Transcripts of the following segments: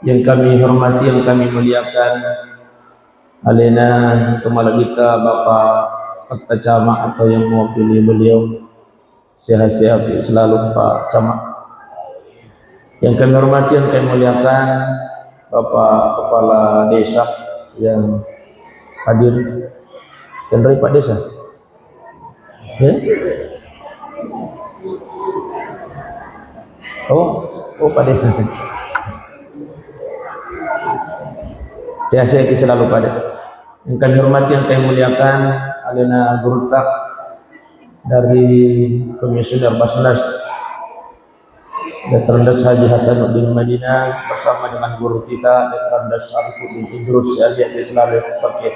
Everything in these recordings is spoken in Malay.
Yang kami hormati, yang kami muliakan, alena kepala kita Bapak Kepala Camat atau yang mewakili beliau, sehat-sehat selalu Pak Camat. Yang kami hormati, yang kami muliakan, Bapak Kepala Desa yang hadir. Kendari Pak Desa. Ya? Oh Pak Desa. Sehat-sehat selalu pada. Yang kami hormati, yang kami muliakan, alena Gurtak dari Komisioner Basnas Letrandas Haji Hasanuddin Madinah bersama dengan guru kita Letrandas Arifuddin Idrus, sehat-sehat selalu pakai.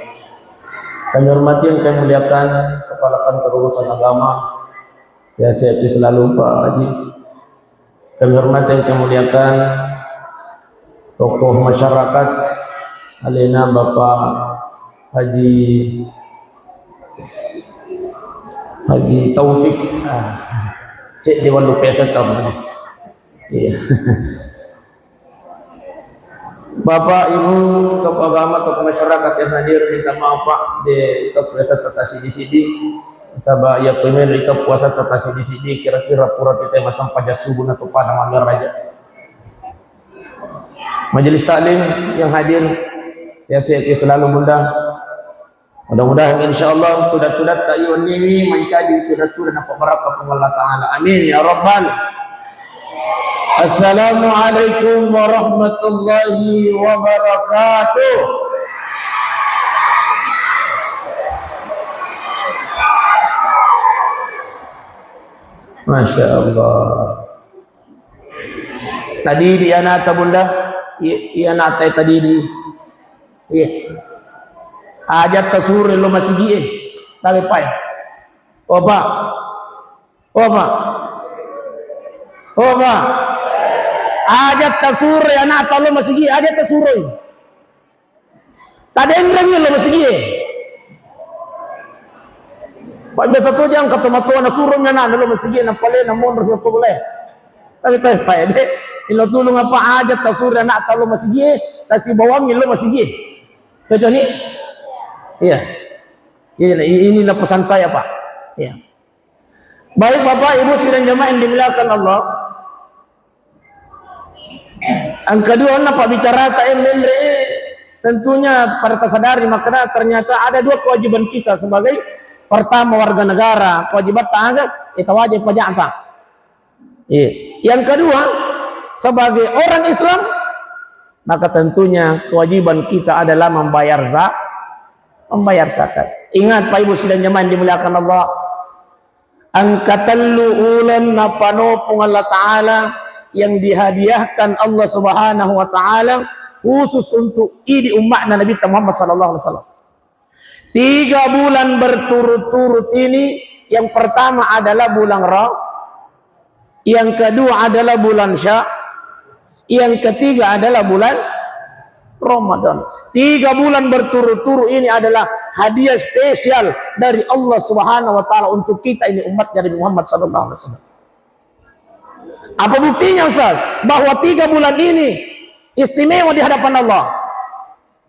Kami hormati, yang kami muliakan, Kepala Kantor Urusan Agama, sehat-sehat selalu Pak Haji. Kami hormati, yang kami muliakan, tokoh masyarakat alena Bapak Haji Taufik, cek Dewan Lupesa tahu. Iya. Bapak Ibu tokoh agama, tokoh masyarakat yang hadir, minta maaf Pak di puasa tetasi di sini. Sabah ya pemen kita puasa tetasi di sini kira-kira pura kita masang pajak subuh atau pada malam aja. Majelis taklim yang hadir, sehat-sehat selalu bunda. Mudah-mudahan insyaallah tudat-tudat ta'iyun ini menjadi tudat-tudat apa barakah Allah Ta'ala. Amin ya Rabbal. Assalamualaikum warahmatullahi wabarakatuh. Masya Allah. Tadi di anata bunda, iya nata tadi di, iya. Ajat tasuri lo masih gie, tapi pai. Oba, ajat tasuri anak lo masih gie, ajat tasuri. Tadi enggaknya lo masih gie. Pak biasa tu jangan kata matuan suruhnya nak lo masih gie, nampak le namun harus boleh. Tapi pai deh, ilo tulung apa ajat tasuri anak lo masih gie, tasih bawang lo masih gie. Kecuali iya, inilah pesan saya Pak. Iya. Baik Bapak Ibu sidang jamaah yang dimuliakan Allah. Yang kedua Pak bicara TMN tentunya pada tersadari makanya ternyata ada dua kewajiban kita sebagai pertama warga negara, kewajiban tangga itu wajib pajak Pak. Iya. Yang kedua sebagai orang Islam maka tentunya kewajiban kita adalah membayar zakat. Ingat Pak Ibu sidang jamaah yang dimuliakan Allah, angkatallu ulan napanopong Allah Ta'ala yang dihadiahkan Allah Subhanahu wa Ta'ala khusus untuk ini umatnya Nabi Muhammad sallallahu alaihi wasallam. 3 bulan berturut-turut ini, yang pertama adalah bulan Rajab, yang kedua adalah bulan Sya'ban, yang ketiga adalah bulan Ramadan. 3 bulan berturut-turut ini adalah hadiah spesial dari Allah Subhanahu wa Ta'ala untuk kita ini umat dari Muhammad sallallahu alaihi wasallam. Apa buktinya Ustaz? Bahwa 3 bulan ini istimewa di hadapan Allah.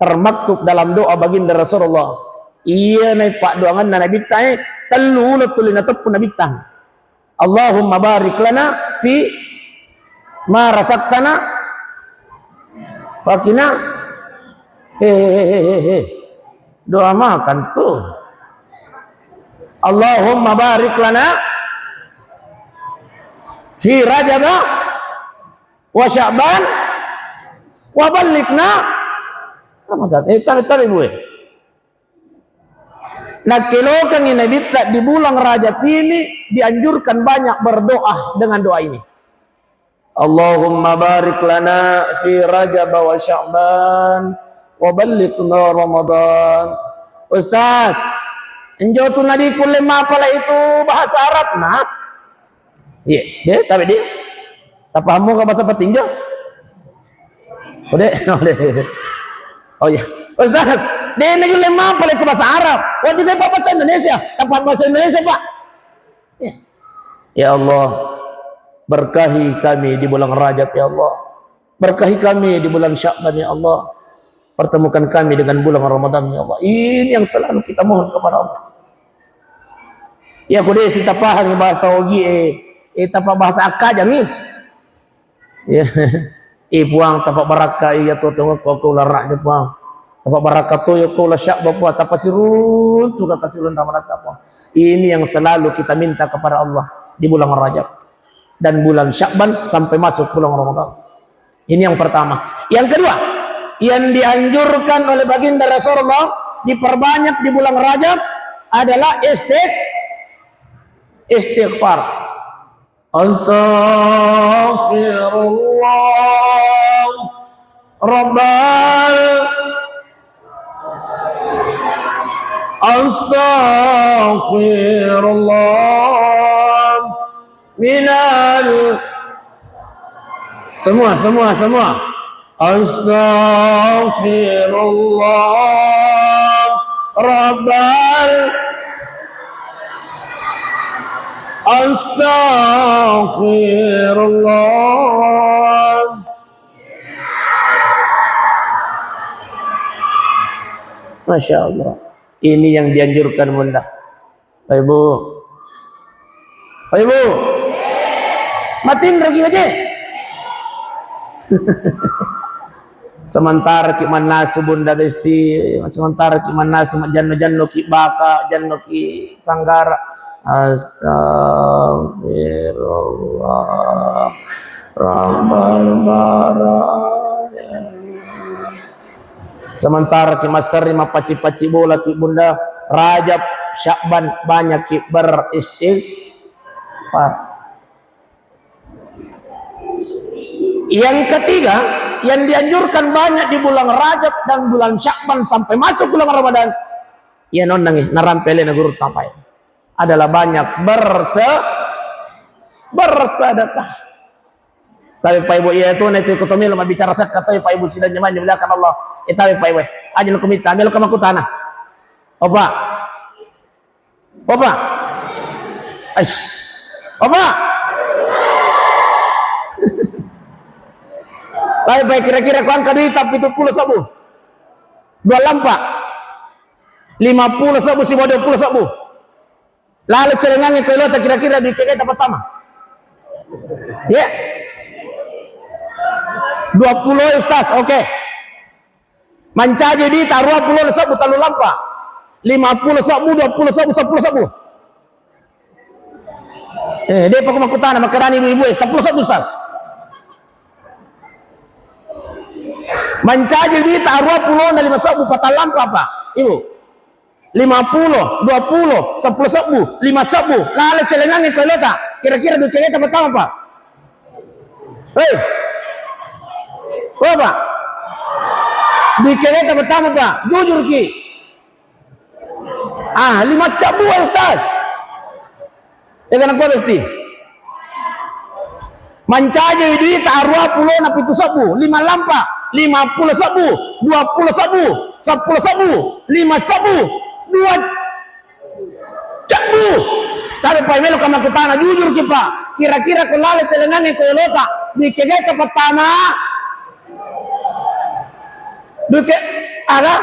Termaktub dalam doa baginda Rasulullah. Iya naik Pak doangan Nabi tanya telu tulina tepun Nabi tanya. Allahumma barik lana fi ma rasaktana wakina doa makan tuh. Allahumma barik lana fi Rajab wa Sya'ban wa ballighna Ramadan. Tadi gue. Nah kilokan ini di bulan Rajab ini dianjurkan banyak berdoa dengan doa ini. Allahumma barik lana fi Rajab wa Sya'ban wa ballighna Ramadan. Ustaz, enjo tu nadi kulle mapala itu bahasa Arab nah. Iya, dia tapi dia. Tak paham ke bahasa petinju? Oh iya. Ustaz, dia nadi kulle mapala itu bahasa Arab. Oh dia bahasa Indonesia. Tak paham bahasa Indonesia, Pak. Ya Allah, berkahi kami di bulan Rajab ya Allah. Berkahi kami di bulan Sya'ban ya Allah. Pertemukan kami dengan bulan Ramadan ya Allah. Ini yang selalu kita mohon kepada Allah. Ya kude si tapahang bahasa ogi tapak bahasa akaja ni. Ya. Puang tapak baraka iya tu tengok kau larak je puang. Tapak baraka tu ya kau la syak bapa tapak sirun tu kata sirun Ramadan apa. Ini yang selalu kita minta kepada Allah di bulan Rajab dan bulan Sya'ban sampai masuk bulan Ramadan. Ini yang pertama. Yang kedua, yang dianjurkan oleh baginda Rasulullah diperbanyak di bulan Rajab adalah istighfar. Astaghfirullah Rabbal Astaghfirullah minal semua Astaghfirullah Rabbal Astaghfirullah. Masya Allah. Ini yang dianjurkan Bunda. Pak Ibu. Pak Ibu. Matiin lagi aja. Sementara ki manasu Bunda Besti, sementara ki manasu janno ki baka, janno ki sanggara. Astagfirullah Rabbal baraya. Sementara ki masari mapaci-paci bola ki Bunda Rajab Sya'ban banyak ki beristighfar. Yang ketiga, yang dianjurkan banyak di bulan Rajab dan bulan Sya'ban sampai masuk bulan Ramadan, ya nonang narampele na guru tapai adalah banyak bersedekah. Tapi Pak Ibu ya itu nanti ketemu lama bicara sak kata Pak Ibu sidang nyaman belakang Allah. Tapi Pak Ibu, ajal komita ambil kamu tanah. Opa. Aish. Opa. Baik kira-kira kuan kadi tapi 70 sabu. 2 lampak. 50 sabu si 20 sabu. Lalu celengannya ke lota kira-kira di kegeta pertama. Ya. 20 Ustaz, oke. Mancaje di taruh 20 sabu talu lampak. 50 sabu, 20 sabu, 10 sabu. Dia pakai makutana makarani ibu-ibu 10 sabu Ustaz. Mancaje di taruh 20 dan 5 sabu patah lampak apa? Ibu. 50, 20, 10 sabu, 5 sabu. Lalu celengannya ke lota. Kira-kira di kegeta pertama Pak. Hei. Pak. Di kegeta pertama Pak. Jujur ki. 5 sabu Ustaz. Jangan apa mesti. Mancaje di taruh 20 na 7 sabu, 5 lampak, 50 sabu, 20 sabu, 10 sabu, 5 sabu, 2 sabu. Tapi Pak Melo kama kutana jujur ki Pak. Kira-kira ko lale telengannya ko lota di kegeta pertama. Duke ada?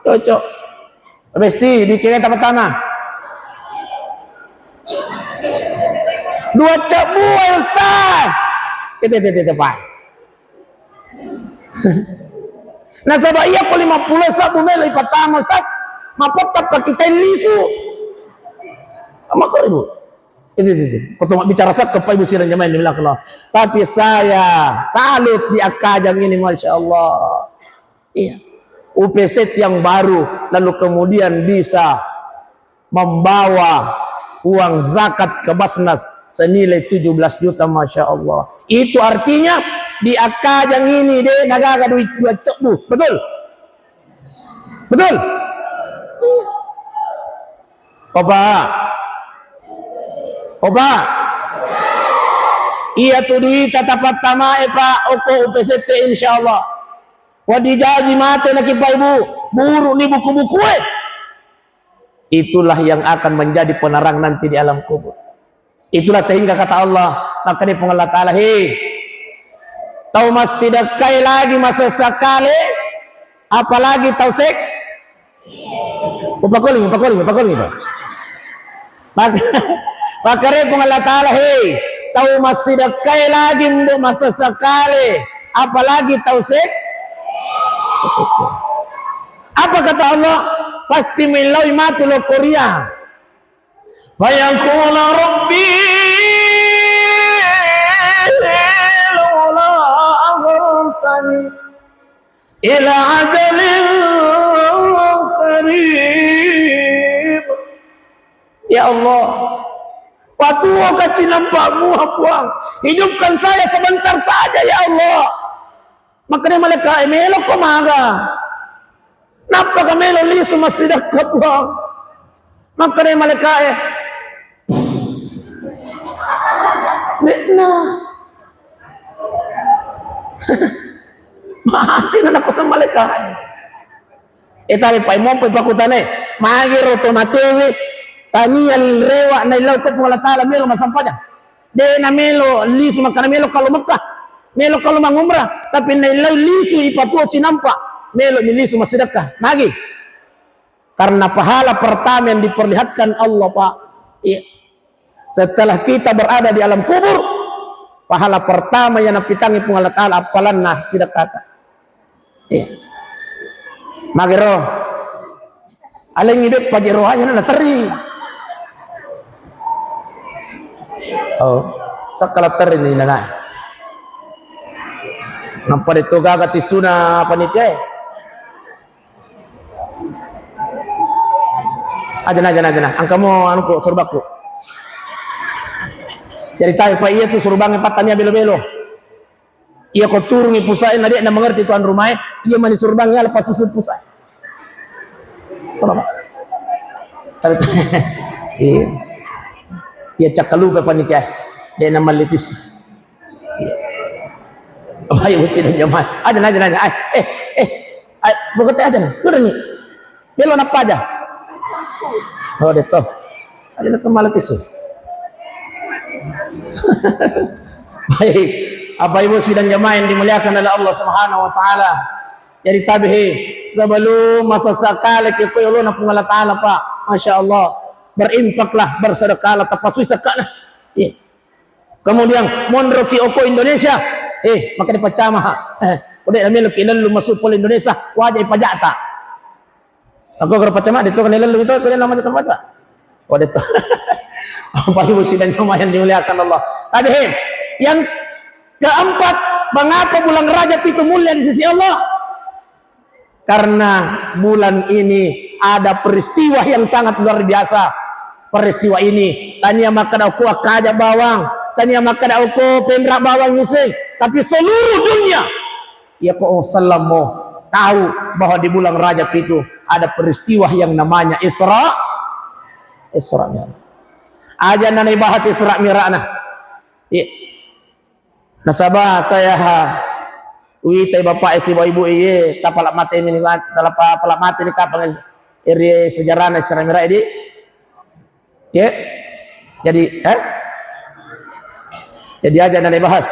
Cocok. Mesti di kegeta pertama. 2 sabu Ustaz. Itu Pak. Nah sabah iya ko 50 sabu melo pertama Ustaz. Mapotap ka kita lisu. Ama ko Ibu. Itu. Ketemu bicara sak ke Pak Ibu sirang jamaah bilang Allah. Tapi saya salut di akajang ini Masya Allah. Iya. UPZ yang baru lalu kemudian bisa membawa uang zakat ke Basnas senilai 17 juta Masya Allah. Itu artinya di akajang ini deh nagaga duit 2 cebu. Betul? Opa. Iya tu duit tatapat tama Pak Oko UPCT insyaallah. Wadijaji mate lagi Pak Ibu. Buru ni buku-buku Itulah yang akan menjadi penerang nanti di alam kubur. Itulah sehingga kata Allah, maka dia Allah Ta'ala, hei, tahu masih dekai lagi masa sekali, apalagi tahu sek? Upakuling itu. Maka dia Allah Ta'ala, hei, tahu masih dekai lagi untuk masa sekali, apalagi tahu sek? Apa kata Allah? Pasti milau matul Korea. Fayaqulu rabbi laula aghartani ila ajalin qarib. Ya Allah, waktu kecil nampakmu puang, hidupkan saya sebentar saja ya Allah. Makanya malaikat melok ko maga. Napa ka melo liso masidak ka puang. Makanya malaikat nah. Mati na ako sa malaikat. Tapi pa mo pa pakutane, magiro to matuwi. Taniyan rewa na ilaw ko pala tala melo masampadan. De na melo liso makana melo kalau Mekah. Melo kalau mangumrah, tapi na ilaw liso ipatuo cinampa. Melo ni liso masidakah. Magi. Karena pahala pertama yang diperlihatkan Allah, Pak. Iya. Setelah kita berada di alam kubur, pahala pertama yang napitangi pung Allah Ta'ala apalan nah sidak kata. Iya. Magiro. Aling hidup pajero aja na teri. Oh, tak kalah teri ni na. Nampak itu gagat istuna panitia. Aja. Angkamu anu ko surbaku. Jadi tahu pak iya tu surubangan patanya belo-belo. Ia ko turungi pusai na dia na mengerti tuan rumah. Ia mani surbangnya lepas susu pusai. Kenapa? Ia cakalu ke panitia. Dia nama litis. Baik mesti dan jamaah. Aja. Bukan aja nih. Turun nih. Belo napa aja. Oh deto. Aja na tumalatis. Baik. Apa ibu sidang jamaah yang dimuliakan oleh Allah Subhanahu wa taala. Jadi tabihi sebelum masa sakala ke koyo na pung Allah taala Pak. Masyaallah. Berinfaklah, bersedekahlah, tapasui sakana. Iya. Kemudian mondroki oko Indonesia. Maka dipacama. Udah ambil kilalu masuk pol Indonesia, wajib pajak tak. Aku kalau pacama itu kan lalu itu kalian nama tempat tak. Oh itu. Apa ibu sidang jamaah yang dimuliakan Allah. Tapi yang keempat, mengapa bulan Rajab itu mulia di sisi Allah? Karena bulan ini ada peristiwa yang sangat luar biasa. Peristiwa ini tanya maka aku kaja bawang, tanya maka aku pendrak bawang musik, tapi seluruh dunia ya kok salamu tahu bahwa di bulan Rajab itu ada peristiwa yang namanya Isra Mi'raj. Aja nanti bahas Isra Mi'raj nah. Ya. Nasabah saya Uitai bapak isi ibu iye tapalak mati ini talapa palak mati ni kapang iri sejarah Isra Mi'raj ini. Ya. Jadi jadi aja nanti bahas.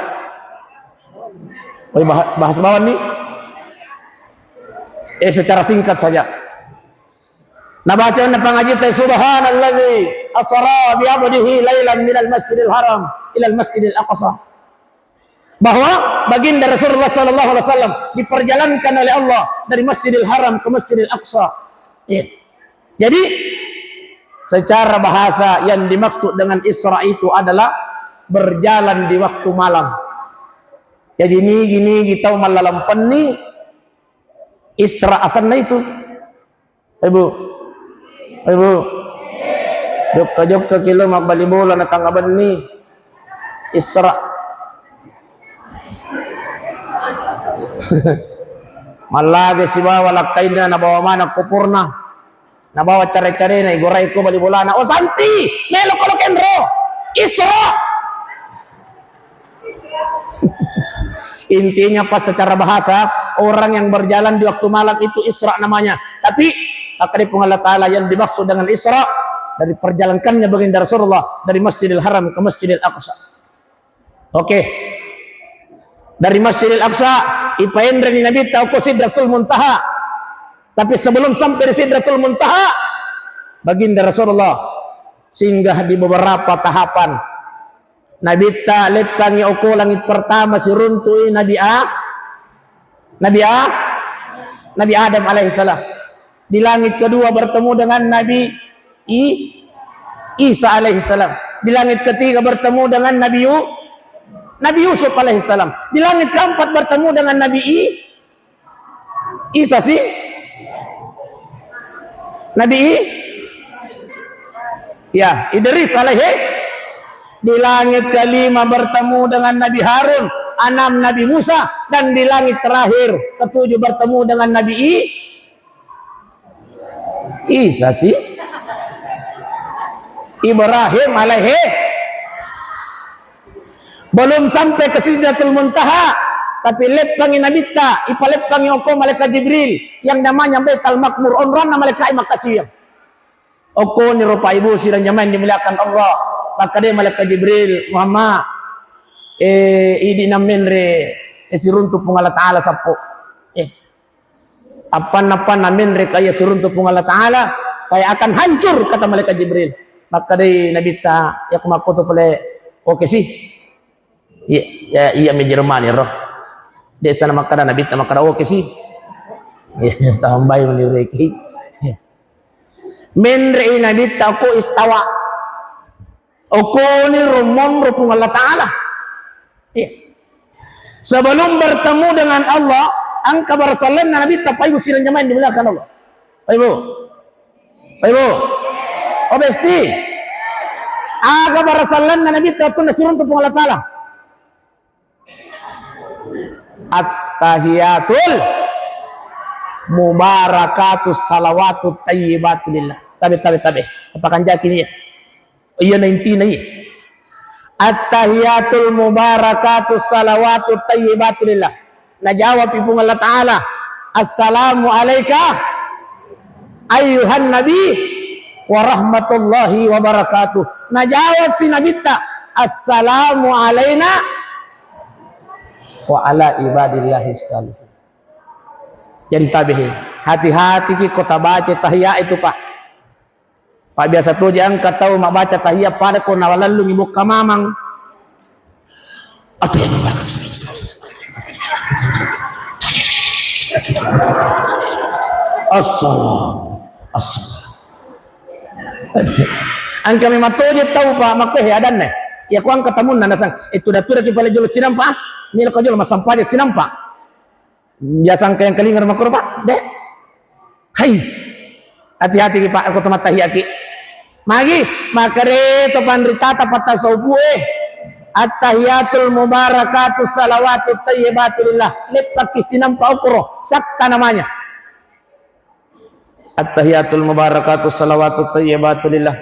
Bahas bawah nih. Secara singkat saja. Nah bacaan pengaji teh subhanalladzi asra bi 'abdihi lailan minal masjidil haram ila al masjidil aqsa. Bahwa baginda Rasulullah sallallahu alaihi wasallam diperjalankan oleh Allah dari Masjidil Haram ke Masjidil Aqsa. Ya. Jadi secara bahasa yang dimaksud dengan Isra itu adalah berjalan di waktu malam. Jadi gini kita malam peni Isra asalnya itu. Ibu. Jok kilo magbali bola na kangaban ni Isra. Malagi si bawa lakay na nabawa mana kupurna. Nabawa cari-cari na iguray ko bali bola na. O santi! Melo ko kenro! Isra! Intinya pas secara bahasa orang yang berjalan di waktu malam itu Isra namanya. Tapi akan Allah Ta'ala yang dimaksud dengan Isra dari perjalankannya baginda Rasulullah dari Masjidil Haram ke Masjidil Aqsa. Oke. Dari Masjidil Aqsa ipaendra ni Nabi tahu ke Sidratul Muntaha. Tapi sebelum sampai di Sidratul Muntaha, baginda Rasulullah singgah di beberapa tahapan. Nabi ta lepangi oko langit pertama si runtui Nabi Adam alaihissalam. Di langit kedua bertemu dengan Nabi Isa alaihissalam. Di langit ketiga bertemu dengan Nabi Yusuf alaihissalam. Di langit keempat bertemu dengan Nabi Isa sih. Idris alaihi. Di langit kelima bertemu dengan Nabi Harun, 6 Nabi Musa, dan di langit terakhir ketujuh bertemu dengan Nabi Isa sih. Ibrahim alaihi. Belum sampai ke Sidratul Muntaha, tapi lepangi Nabi ta, ipalepangi oko malaikat Jibril yang namanya Baitul Makmur, onron na malaikat makasih. Oko ni rupa ibu sirang nyaman dimuliakan Allah. Maka dia malaikat Jibril Muhammad idi namin re siruntu pung Allah Ta'ala sapo apa namin re kaya siruntu pung Allah Ta'ala saya akan hancur kata malaikat Jibril. Maka dia Nabi ta ya kumakoto pala oke sih iya me Jerman ya roh dia sana makada Nabi ta makada oke sih ya tambay ni reki men re Nabi ta ko istawa Okoni rumon rupung Allah Ta'ala. Iya. Sebelum bertemu dengan Allah, angka bersalam Nabi tapai usiran jamaah dimuliakan Allah. Ibu. Obesti. Angka bersalam Nabi tapai nasirun rupung Allah Ta'ala. At-tahiyatul mubarakatus salawatut tayyibatulillah. Tabi. Apakan jaki ni ya? Iya nanti nih. At-tahiyatul mubarakatus salawatut tayyibatulillah. Najawab ibu Allah Ta'ala. Assalamu alayka ayyuhan nabi wa rahmatullahi wa barakatuh. Najawab si Nabi ta. Assalamu alayna wa ala ibadillahi salihin. Jadi tabihin. Hati-hati ki kota baca tahiyat itu Pak. Pak biasa tu jangan kata mak baca tahiyat pada ko nawalalu ibu kamamang. Atau itu banget. Assalam. Ang kami matoje tahu Pak makeh adan ne. Ya kuang ketemu nana sang itu datura ki pala jolo cinam Pak. Ni lo kajolo masampade cinam Pak. Biasa ang kayang kalingar makro Pak. Dek. Hai. Hati-hati ki Pak aku temat tahiyat ki. Magi makare to pandritata patta saubuhe. At-tahiyatul mubarakatus salawatut tayyibatulillah. Lepak ki cinam pa ukro sakta namanya. At-tahiyatul mubarakatus salawatut tayyibatulillah.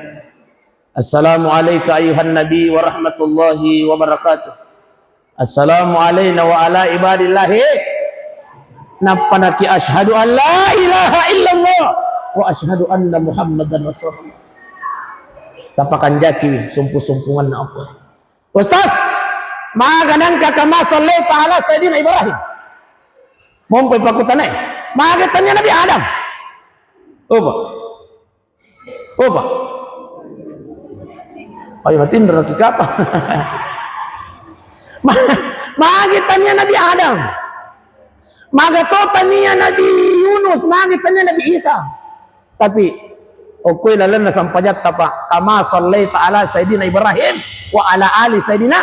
Assalamu alayka ayuhan nabi wa rahmatullahi wa barakatuh. Assalamu alayna wa ala ibadillahi. Napanaki asyhadu an la ilaha illallah wa asyhadu anna muhammadan rasulullah. Tapakan jaki sumpu-sumpungan na ako. Ustaz, maganan ka kama sallallahu ta'ala Sayyidina Ibrahim. Mompoy pakutan eh. Magatan niya Nabi Adam. Opa. Ay, matindra ki kapa. Magitan niya Nabi Adam. Magatotan niya Nabi Yunus. Magitan niya Nabi Isa. Tapi okoy lalan na sampajat tapa kama sallallahu ta'ala Sayyidina Ibrahim wa ala ali Sayyidina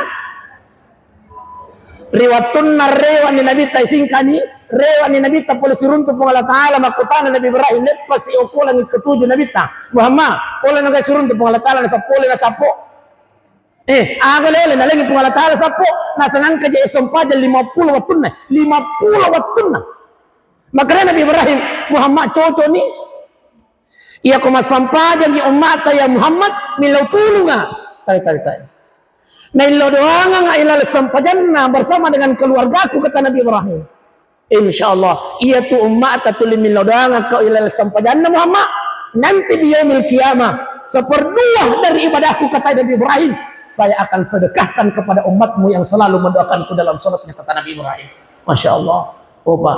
riwatun na rewa ni Nabi ta singkani rewa ni Nabi ta pula sirunto pong Allah Ta'ala makutana Nabi Ibrahim lepas si oko lang ketujuh Nabi ta Muhammad pula nang sirunto pong Allah Ta'ala na sapuli na sapo ako lele na lagi pong Allah Ta'ala sapo nasa nang kaja isompada 50 watun na 50 watun na makanya Nabi Ibrahim Muhammad coco ni ia kumasampadan di umat ya Muhammad milau tulunga tay. Milau doanga nga ilal sampajanna bersama dengan keluargaku kata Nabi Ibrahim. Insyaallah ia tu umat atuli milau doanga ka ilal sampajanna Muhammad nanti di yaumil qiyamah Seperdua dari ibadahku, kata Nabi Ibrahim, saya akan sedekahkan kepada umatmu yang selalu mendoakanku dalam salatnya, kata Nabi Ibrahim. Masya Allah. Opa.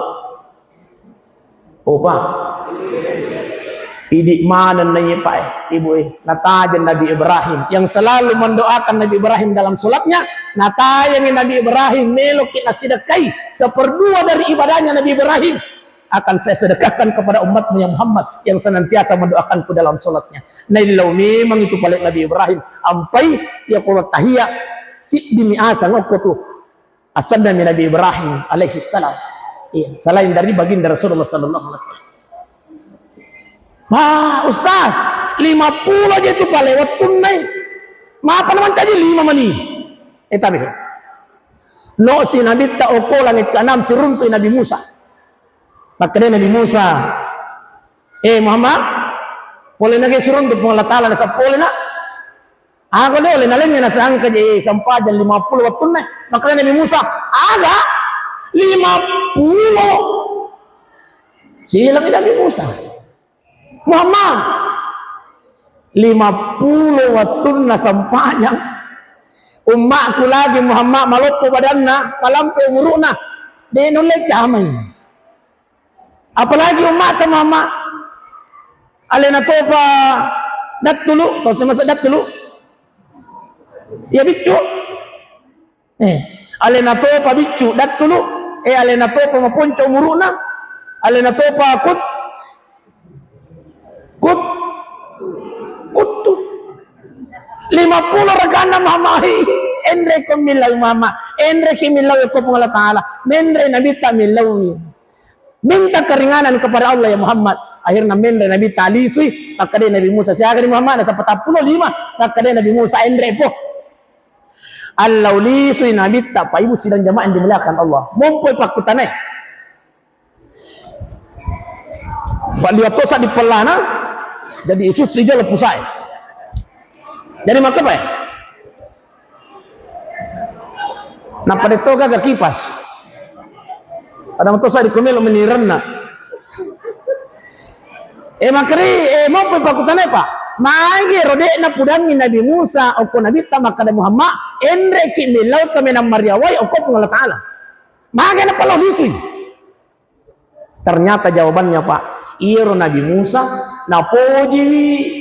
Idik mana nanya pak ibu natajan Nabi Ibrahim yang selalu mendoakan Nabi Ibrahim dalam salatnya. Natajan Nabi Ibrahim melok kita sedekahi seperdua dari ibadahnya Nabi Ibrahim akan saya sedekahkan kepada umatmu yang Muhammad yang senantiasa mendoakanku dalam salatnya. Nailau memang itu paling Nabi Ibrahim ampai ya qul tahiyya si dimi asa ngokotu asadna Nabi Ibrahim alaihi salam. Iya, selain dari baginda Rasulullah sallallahu alaihi wasallam. Ustaz, 50 aja itu pak lewat tunai. Apa naman tadi 5 mani? Tapi no si Nabi ta oko langit ke-6 suruntu Nabi Musa. Maka Nabi Musa, Muhammad, boleh nage suruntu pung Allah Ta'ala nasa boleh na? Ako deh, oleh nalengnya nasa angka je sampah dan 50 waktu na. Maka Nabi Musa, ada 50. Silang Nabi Musa. Muhammad 50 waktu na sampahnya. Umakku lagi Muhammad malopo badanna, malampu umuruna. Dia nolek damai. Apalagi umat Muhammad. Alena topa dat dulu, kalau semasa dat dulu. Ya bicu. Alena topa bicu dat dulu. Alena topa mapunca umuruna. Alena topa kutu 50 regana mama endre ko milaw mama endre si milaw ko po Allah Ta'ala menre nabi ta milaw minta keringanan kepada Allah ya Muhammad. Akhirnya menre nabi ta lisui maka dia Nabi Musa siya ni Muhammad sa 45 maka dia Nabi Musa endre po Allah lisui nabi ta pa ibu sidang jamaah yang dimuliakan Allah mumpoy pakutanay Baliatosa di pelana jadi Yesus saja lepusai. Jadi maka apa ya? Napa dito gak kipas? Ada motor saya di kumelo menirana. Makari mau pakutan apa? Magi rode na pudang Nabi Musa o ko Nabi ta makada Muhammad endre ki milaw kami ng Maryaway o ko pung Allah Ta'ala. Magi na pala lisui. Ternyata jawabannya Pak, iro Nabi Musa na poji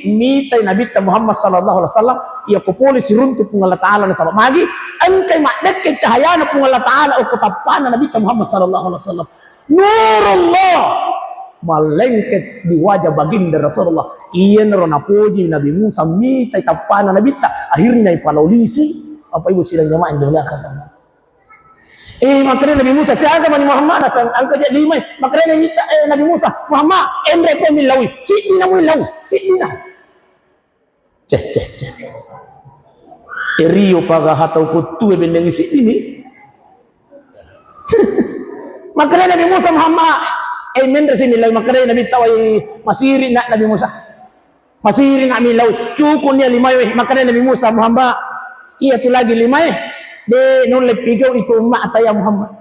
mitay Nabi Muhammad sallallahu alaihi wasallam ia kupuli siruntu pung Allah Ta'ala na sama magi angkay makdek kay cahaya na pung Allah Ta'ala o katapan na Nabi Muhammad sallallahu alaihi wasallam nurullah malengket di wajah baginda Rasulullah iya naro na poji Nabi Musa mitay tapan na Nabi ta akhirnya ipalaulisi apa ibu sidang jamaah yang dimuliakan makanya Nabi Musa siapa Nabi Muhammad asal angka jadi 5 makanya Nabi Musa Muhammad endre po milawi si ina mo ilaw si ina ceh Rio paga hataw ko tuwe bendeng si ini makanya Nabi Musa Muhammad mendre si milawi makanya Nabi tawai masiri na Nabi Musa masiri na milawi cukup niya 5 makanya Nabi Musa Muhammad iya tu lagi 5 de nolek pijo itu umat ataya Muhammad.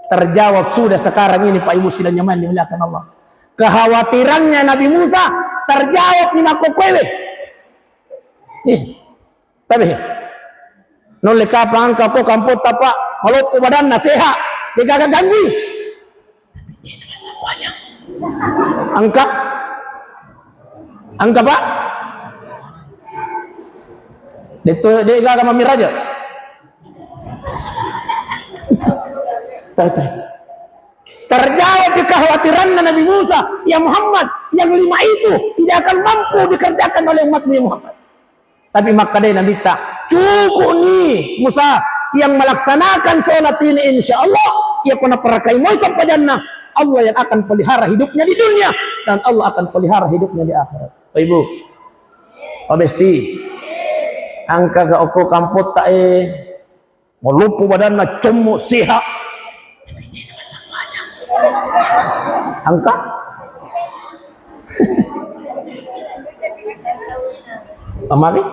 Terjawab sudah sekarang ini Pak Ibu sidang nyaman dimuliakan Allah. Kekhawatirannya Nabi Musa terjawab ni makokwewe. Tapi nolek apa angka ko kampot tapa malopo badan na sehat digagaganggi. Tapi dia nama sampahnya. Angka Pak. Dito dia gaga mamiraja. Terjawab di kekhawatiran Nabi Musa ya Muhammad yang 5 itu tidak akan mampu dikerjakan oleh umatmu ya Muhammad. Tapi maka dia Nabi tak cukup nih Musa yang melaksanakan sholat ini insya Allah ia kena perakai mau sampai jannah Allah yang akan pelihara hidupnya di dunia dan Allah akan pelihara hidupnya di akhirat. Ibu Obesti angka ga oko kampot ta malupo badan na cemo sehat tapi ini nama sampahnya angka amari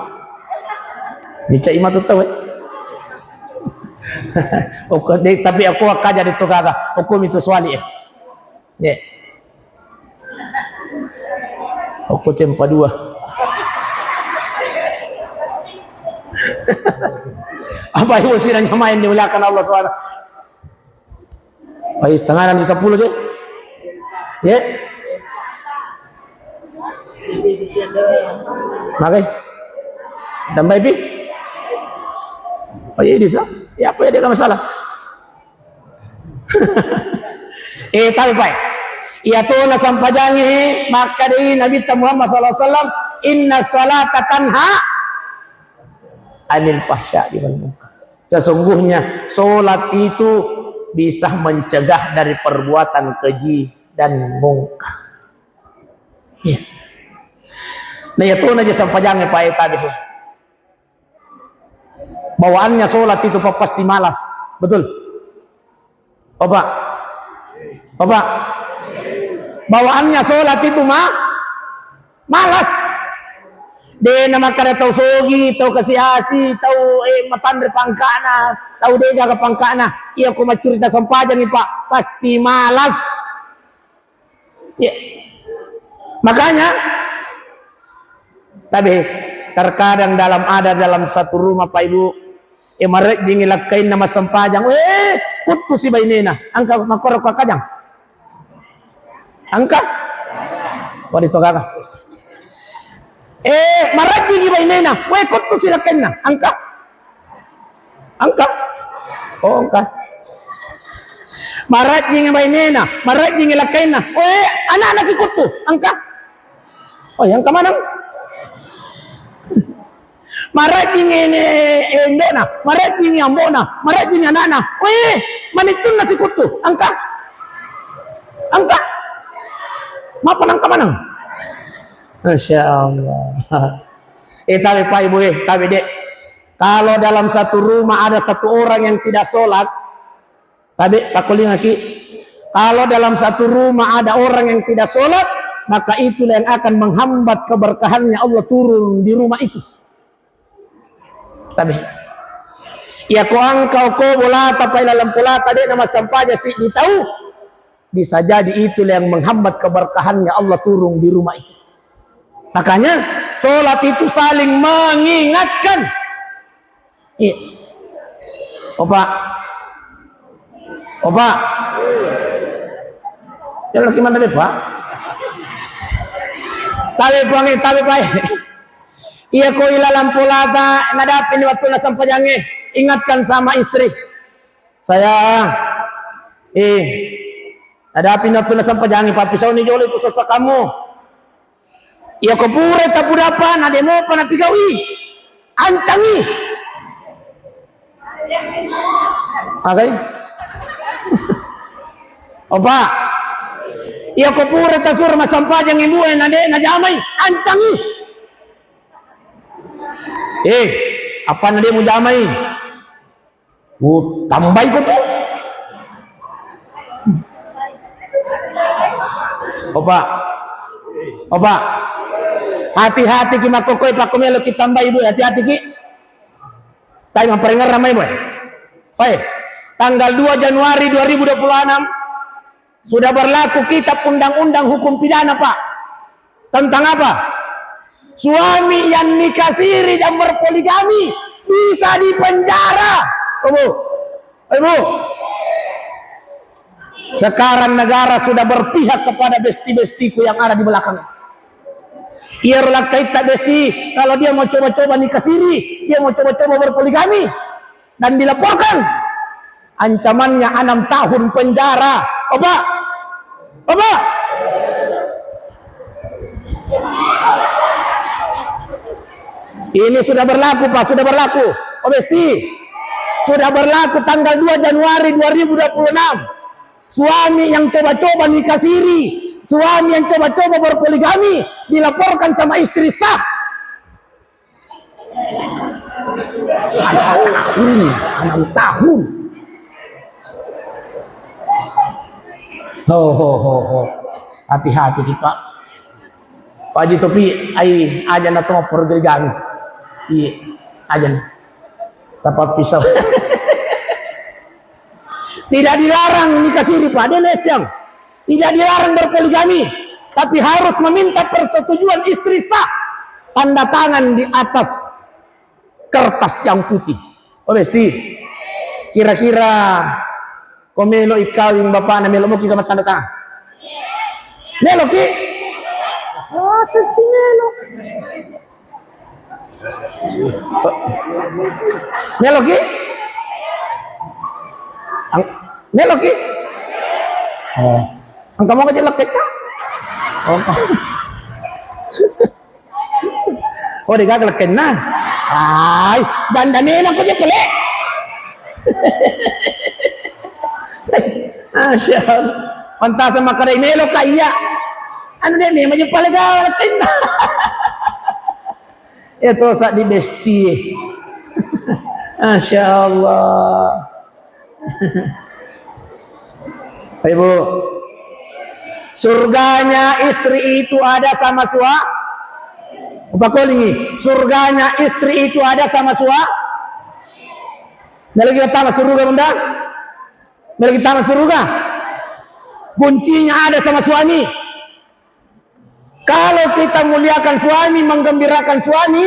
bicara ima tu tahu tapi aku akaja dito kaga aku mito swali aku cempa 2 Apa ibu sidang main dimuliakan Allah SWT. Baik, setengah di 10 je. Ya. Makai. Tambah pi. Oh iya bisa. Ya apa ya dia masalah. Tapi Pak. Ia tu na sampajangi maka dari Nabi Muhammad sallallahu alaihi wasallam, inna salata tanha anil fahsya'i wal munkar. Sesungguhnya salat itu bisa mencegah dari perbuatan keji dan mungkar. Ya. Nah itu aja sampajangi Pak tadi. Bawaannya salat itu pasti malas, betul? Bapak. Bawaannya sholat itu malas. Dia nama kada tahu sogi, tahu kasih asi, tahu matandre pangkana, tahu dega ke pangkana. Iya aku mau cerita sampajan nih Pak, pasti malas. Ya. Makanya, tapi terkadang dalam satu rumah Pak Ibu, marek dingilakain nama sampajang, kutu si bainena, angka makorok kakajang. Angka wadito kakak marati gi bainena ikut tu silakan na angka marati gi bainena marati gi lakain na anak si kutu angka yang mana marati gi endona marati gi ambona marati gi anak manitun na si kutu angka Mapanang kamanang. Masya Allah. Tapi Pak Ibu tapi dek, kalau dalam satu rumah ada satu orang yang tidak sholat, tapi Pak Kulingaki, kalau dalam satu rumah ada orang yang tidak sholat, maka itulah yang akan menghambat keberkahannya Allah turun di rumah itu. Tapi, ya ko angkau ko bola tapai dalam pola tadi nama sampahnya si ditahu. Bisa jadi itulah yang menghambat keberkahannya Allah turun di rumah itu. Makanya sholat itu saling mengingatkan. Iya. Opa. Jangan gimana deh Pak? Tapi Pak. Iya ko ilalam polata nadapin waktu na sampajange. Ingatkan sama istri. Sayang. Ada pinatu na sampajangi papisaw ni Jolo itu sasa kamu. Iya ko pure tapudapan ade mo panapigawi. Antangi. Okay? Opa. Iya ko pure tasur masampajang ibu ade na jamay. Antangi. Apa na dia mo jamay? Tambay ko to. Opa, hati-hati ki makokoy pa kumelo ki tambah ibu, hati-hati ki. Tayo memperingar ramai boy. Tanggal 2 Januari 2026 sudah berlaku kitab undang-undang hukum pidana Pak. Tentang apa? Suami yang nikah siri dan berpoligami bisa dipenjara. Ibu. Sekarang negara sudah berpihak kepada besti-bestiku yang ada di belakangnya. Ia relak tak besti kalau dia mau coba-coba nikah siri, dia mau coba-coba berpoligami dan dilaporkan, ancamannya 6 tahun penjara. Opa. Ini sudah berlaku Pak, sudah berlaku. Besti. Sudah berlaku tanggal 2 Januari 2026. Suami yang coba-coba nikah siri, suami yang coba-coba berpoligami dilaporkan sama istri sah. 6 tahun. Hati-hati Pak. Pak Haji Topi aja na to pergergami. Aja na. Dapat pisau. Tidak dilarang nikah siri Pak, dia leceng. Tidak dilarang berpoligami, tapi harus meminta persetujuan istri sah. Tanda tangan di atas kertas yang putih. Oh besti. Kira-kira kau melo ikaw yung bapak na melo mo kita matanda tangan. Melo ki? Ah, senti melo. Melo ki? Ang melo ki? Oh. Ang kamu ka jelek kita? Oh. Oh, digagalakin na. Ay, dandanin ako dyan pala. Asya. Pantasan makaray melo kaya. Ano din, may yung palagalakin na. Ito sa di besti. Masya Allah. Ay bu, surganya istri itu ada sama suami. Upakolingi, surganya istri itu ada sama suami. Nalagi tamat surga bunda. Nalagi tamat surga. Kuncinya ada sama suami. Kalau kita muliakan suami, menggembirakan suami,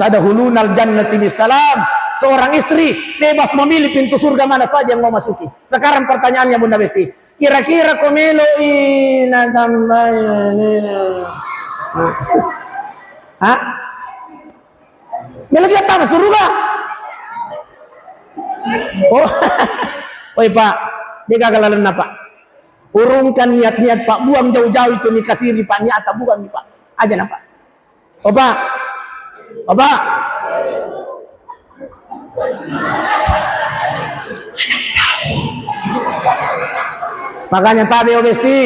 tadkhulunal jannati bisalam. Seorang istri bebas memilih pintu surga mana saja yang mau masuki. Sekarang pertanyaannya Bunda Besti, kira-kira komelo ina hah? Melo dia tahu surga. Oh, oi Pak, dia kagalalan apa? Urungkan niat-niat Pak, buang jauh-jauh itu nikah siri Pak, niat tak buang nih Pak. Aja nak Pak. Oh Pak, oh Pak. Makanya tadi Besti,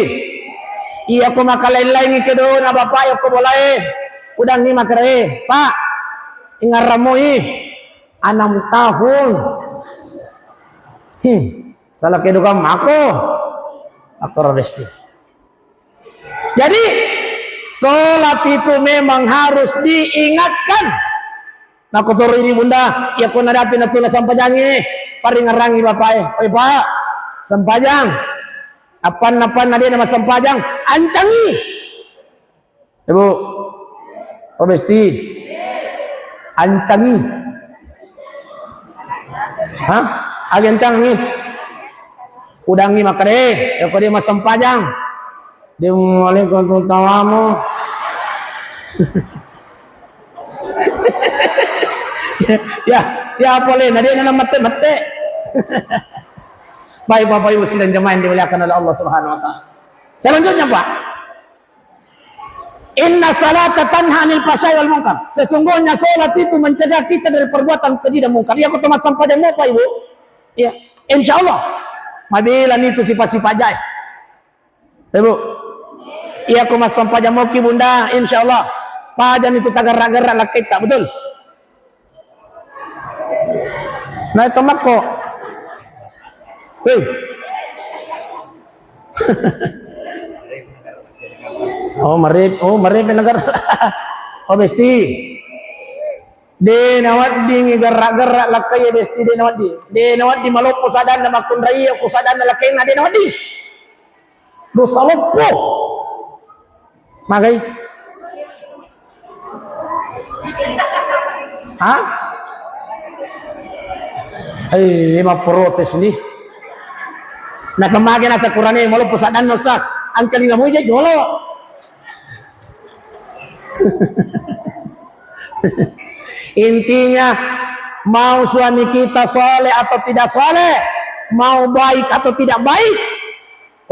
iya ko makalain-lain ke doon na bapak ko boleh. Udang ni makare, Pak. Ingaramu 6 tahun. Salah kedukam aku Besti. Jadi sholat itu memang harus diingatkan. Nah kotor ini Bunda, ya ko nadapin na tula sampajang ini, paringarangi bapak. Oi Pak, sampajang. Apan-apan na din na sampajang, ancangi. Ibu, oh Besti, ancangi. Hah? Agi ancangi. Udangi makare, ya ko dia mas sampajang. Dia mulai kontul tawamu. Ya boleh, nah dia nama mate. Baik Bapak Ibu sidang jemaah yang dimuliakan oleh Allah Subhanahu wa taala. Selanjutnya Pak. Inna salata tanha 'anil fahsya'i wal munkar. Sesungguhnya salat itu mencegah kita dari perbuatan keji dan mungkar. Ya ketemu sampai mau Pak Ibu. Ya, insyaallah. Mabilan itu sifat-sifat jai. Ibu. Iya aku mas sampai mau ki Bunda, insyaallah. Pajan itu tagarak-garak lah kita, betul? Nah tomat kok. Hei. Oh marip negara. Oh Besti. De nawat di gerak-gerak lakai Besti de nawat di. De nawat di malopo sadan na makun rai ko sadan na lakai na de nawat di. Dosa lopo. Magai. Hah? Protes nih. Nah semakin asa kurangnya mau pusadan Ustaz. Angkel nggak mau aja jolo. Intinya mau suami kita soleh atau tidak soleh, mau baik atau tidak baik,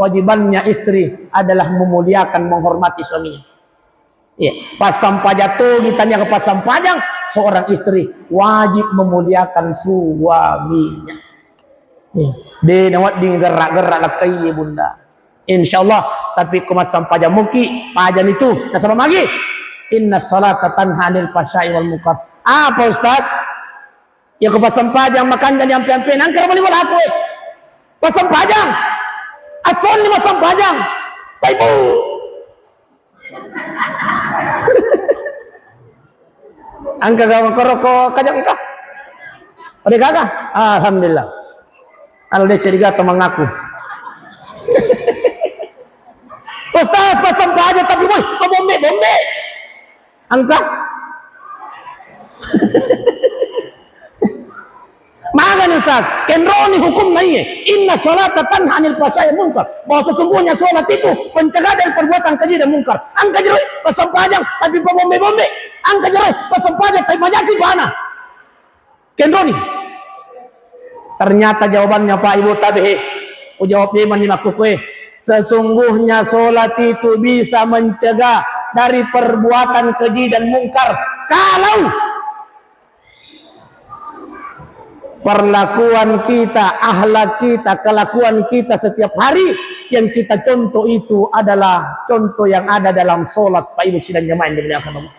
kewajibannya istri adalah memuliakan, menghormati suaminya. Iya, pas sampah jatuh ditanya ke pas sampajang, seorang istri wajib memuliakan suaminya. Dia nawat di gerak-gerak lakai Bunda. Insyaallah, tapi kemas sampajang muki pajan itu nah sama lagi. Inna salata tanha 'anil fahsya'i wal munkar. Apa Ustaz? Ya ke pas sampajang makan dan yang angker balik wala aku. Pas sampajang. Ason lima sampajang. Taibu. Angka gawa koroko kajang kah? Ode kagak? Alhamdulillah. Kalau dia curiga atau mengaku. Ustaz pasang aja tapi boy, bombe. Angka. Maka nih Ustaz, kendroni hukum naiye, inna salata tanha anil fahsya'i wal munkar. Bahwa sesungguhnya salat itu mencegah dari perbuatan keji dan mungkar. Angka jeroy pasempajang tapi pabombe-bombe. Angka jeroy pasempajang tapi majasi pana. Kendroni. Ternyata jawabannya Pak Ibu tabihi. Ujawab iman ni makukwe. Sesungguhnya salat itu bisa mencegah dari perbuatan keji dan mungkar kalau perlakuan kita, akhlak kita, kelakuan kita setiap hari yang kita contoh itu adalah contoh yang ada dalam solat Pak Ibu sidang jamaah yang dimuliakan Allah.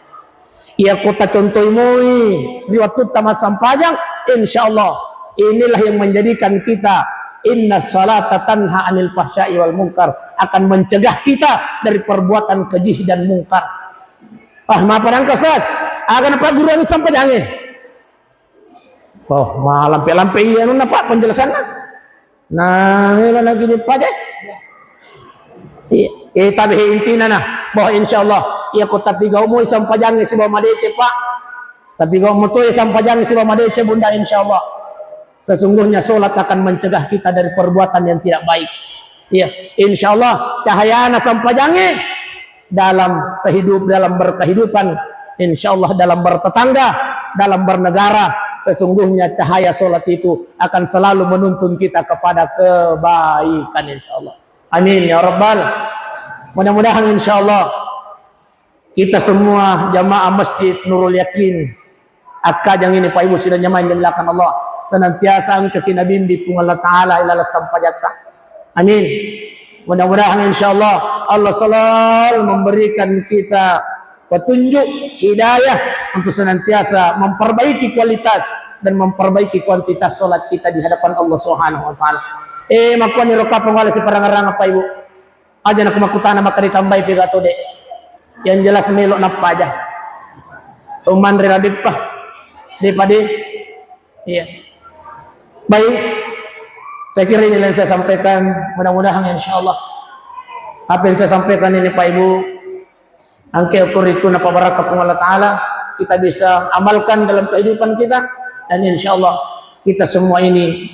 Ya kota contoh mui riwayat utama sampajang, insyaallah inilah yang menjadikan kita inna salata tanha anil fahsya'i wal munkar, akan mencegah kita dari perbuatan keji dan mungkar. Maaf kesas, akan apa guru ini sampai jangan. Oh, malam lampe iya nuna Pak penjelasannya. Nah, ini lagi di aja. Iya, tapi intinya nah bahwa insyaallah ia kota tiga umur sampai jangan si bawa madece Pak. Tapi kau mutu sampai jangan si bawa madece bunda insyaallah. Sesungguhnya solat akan mencegah kita dari perbuatan yang tidak baik. Iya, insyaallah cahaya anak sampai jangan dalam berkehidupan, insyaallah dalam bertetangga, dalam bernegara. Sesungguhnya cahaya solat itu akan selalu menuntun kita kepada kebaikan insyaallah. Amin ya rabbal. Mudah-mudahan insyaallah kita semua jamaah Masjid Nurul Yakin akajang ini Pak Ibu sudah nyaman di belakang Allah senantiasa angkat nabi di pung Allah taala ila sampajata. Amin. Mudah-mudahan insyaallah Allah selalu memberikan kita petunjuk hidayah untuk senantiasa memperbaiki kualitas dan memperbaiki kuantitas solat kita di hadapan Allah Subhanahu wa taala. Makuan ni roka pengwala si parang-arang apa Ibu. Aja nak makutana maka ditambah pigato de. Yang jelas melok napa aja. Uman radip pa. Di padi. Iya. Baik. Saya kira ini yang saya sampaikan, mudah-mudahan insyaallah apa yang saya sampaikan ini Pak Ibu angke ukur itu napa barakah Allah taala kita bisa amalkan dalam kehidupan kita, dan insyaallah kita semua ini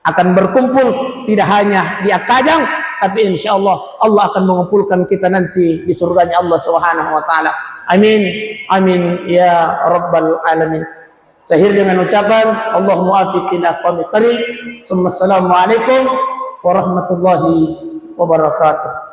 akan berkumpul tidak hanya di Akajang tapi insyaallah Allah akan mengumpulkan kita nanti di surganya Allah Subhanahu wa taala. Amin. Amin ya rabbal alamin. Saya akhiri dengan ucapan Allahumma afiq ila aqwamit thariq. Assalamualaikum warahmatullahi wabarakatuh.